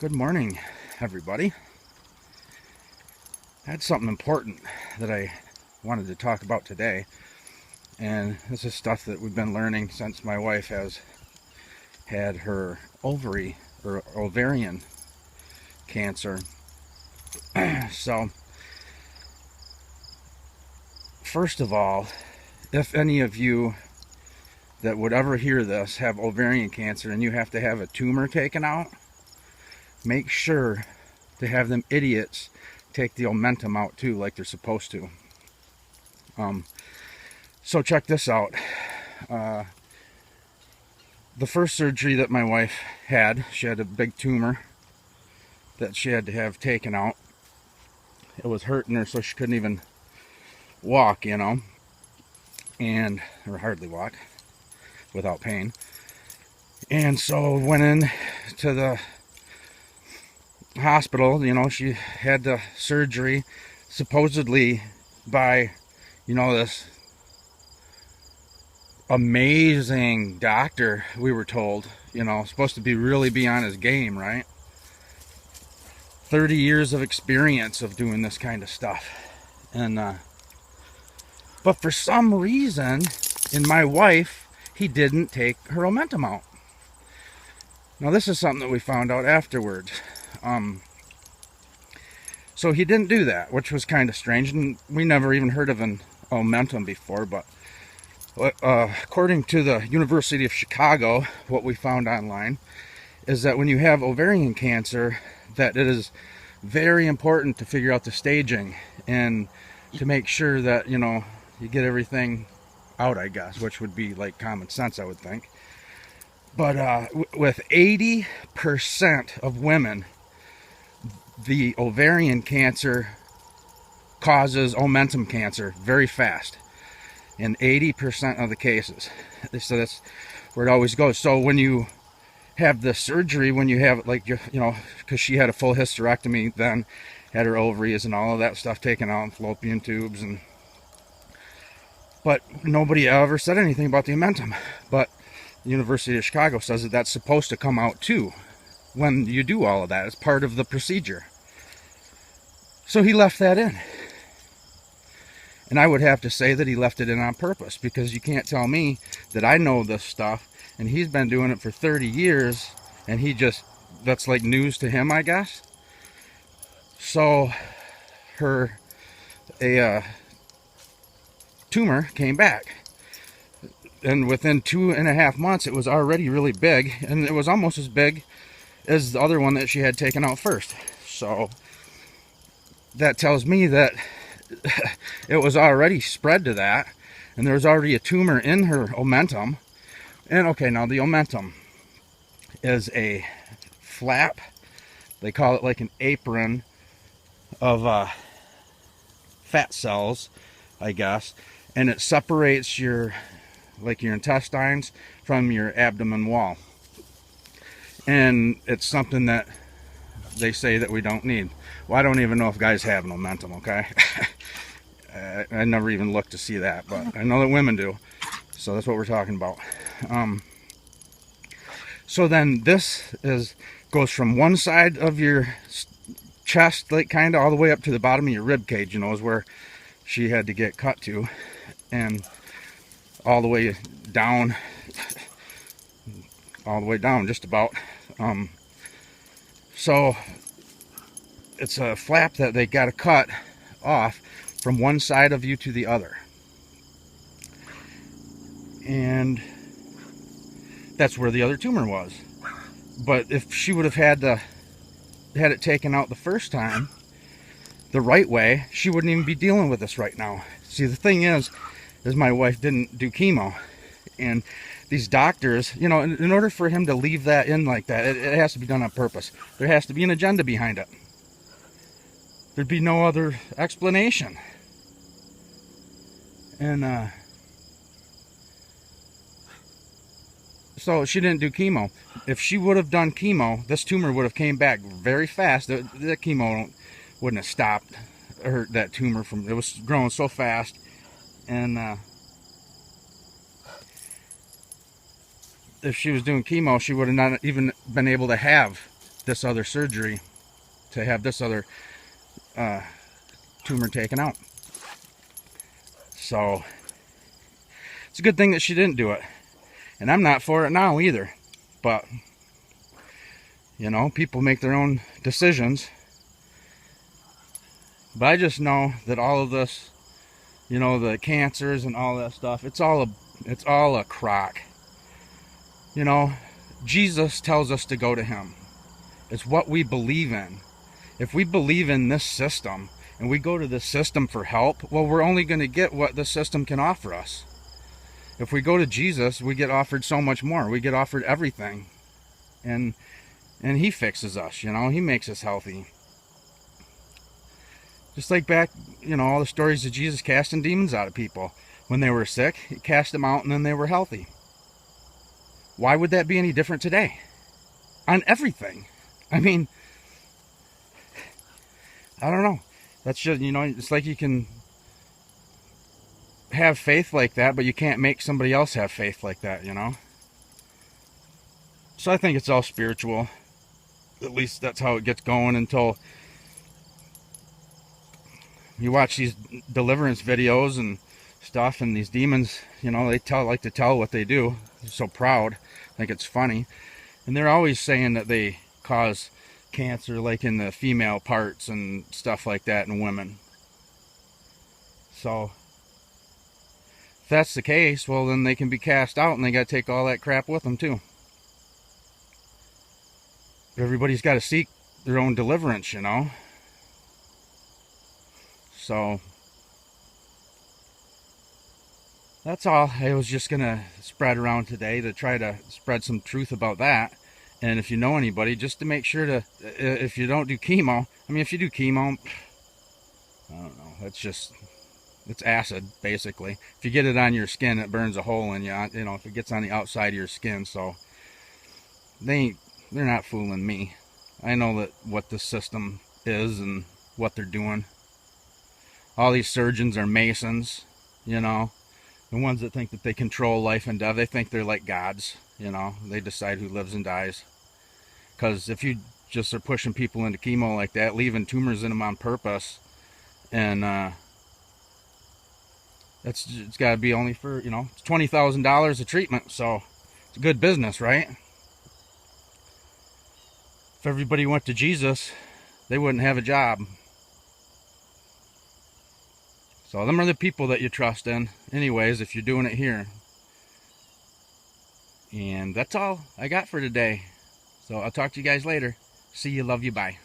Good morning, everybody. I had something important that I wanted to talk about today, and this is stuff that we've been learning since my wife has had her ovarian cancer. So, first of all, if any of you that would ever hear this have ovarian cancer and you have to have a tumor taken out, make sure to have them idiots take the omentum out too, like they're supposed to. So check this out. The first surgery that my wife had, she had a big tumor that she had to have taken out. It was hurting her so she couldn't even walk, or hardly walk without pain. And so went in to the hospital. She had the surgery supposedly by this amazing doctor, we were told, supposed to really be on his game, right? 30 years of experience of doing this kind of stuff. And but for some reason in my wife, he didn't take her omentum out. Now this is something that we found out afterwards. So he didn't do that, which was kind of strange, and we never even heard of an omentum before. But according to the University of Chicago, what we found online is that when you have ovarian cancer, that it is very important to figure out the staging and to make sure that you get everything out, I guess, which would be like common sense, I would think. But with 80% of women, the ovarian cancer causes omentum cancer very fast in 80% of the cases. So that's where it always goes. So when you have the surgery, when you have because she had a full hysterectomy, then had her ovaries and all of that stuff taken out and fallopian tubes, but nobody ever said anything about the omentum. But the University of Chicago says that that's supposed to come out too when you do all of that. It's part of the procedure. So he left that in. And I would have to say that he left it in on purpose, because you can't tell me that I know this stuff and he's been doing it for 30 years and that's like news to him, I guess. So a tumor came back. And within 2.5 months, it was already really big, and it was almost as big as the other one that she had taken out first. So that tells me that it was already spread to that, and there was already a tumor in her omentum. And okay, now the omentum is a flap. They call it like an apron of fat cells, I guess, and it separates your intestines from your abdomen wall. And it's something that they say that we don't need. Well, I don't even know if guys have an omentum, okay? I never even looked to see that, but I know that women do. So that's what we're talking about. So then this goes from one side of your chest, like kind of all the way up to the bottom of your rib cage, is where she had to get cut to, and all the way down just about. So it's a flap that they got to cut off from one side of you to the other, and that's where the other tumor was. But if she would have had it taken out the first time the right way, she wouldn't even be dealing with this right now. See, the thing is my wife didn't do chemo, and these doctors, in order for him to leave that in like that, it has to be done on purpose. There has to be an agenda behind it. There'd be no other explanation. And so she didn't do chemo. If she would have done chemo, this tumor would have came back very fast. The chemo wouldn't have stopped that tumor from, it was growing so fast. And if she was doing chemo, she would have not even been able to have this other surgery, to have this other tumor taken out. So it's a good thing that she didn't do it. And I'm not for it now either. But, you know, people make their own decisions. But I just know that all of this, you know, the cancers and all that stuff, it's all a crock. You know, Jesus tells us to go to him. It's what we believe in. If we believe in this system and we go to this system for help, well, we're only going to get what the system can offer us. If we go to Jesus, we get offered so much more. We get offered everything. And he fixes us, you know. He makes us healthy. Just like back, you know, all the stories of Jesus casting demons out of people. When they were sick, he cast them out and then they were healthy. Why would that be any different today? On everything. I mean, I don't know. That's just, you know, it's like you can have faith like that, but you can't make somebody else have faith like that, you know? So I think it's all spiritual. At least that's how it gets going until you watch these deliverance videos and stuff, and these demons, you know, they like to tell what they do. They're so proud. I think it's funny. And they're always saying that they cause cancer, like in the female parts and stuff like that in women. So if that's the case, well, then they can be cast out and they got to take all that crap with them too. But everybody's got to seek their own deliverance, you know. So that's all I was just gonna spread around today, to try to spread some truth about that. And if you know anybody, just to make sure to, if you don't do chemo, I mean, if you do chemo, I don't know, it's acid, basically. If you get it on your skin, it burns a hole in you, you know, if it gets on the outside of your skin. So they're not fooling me. I know that what the system is and what they're doing. All these surgeons are masons, you know. The ones that think that they control life and death, they think they're like gods, you know. They decide who lives and dies. Because if you just are pushing people into chemo like that, leaving tumors in them on purpose, and it's got to be only for, you know, it's $20,000 a treatment, so it's a good business, right? If everybody went to Jesus, they wouldn't have a job. So them are the people that you trust in, anyways, if you're doing it here. And that's all I got for today. So I'll talk to you guys later. See you, love you, bye.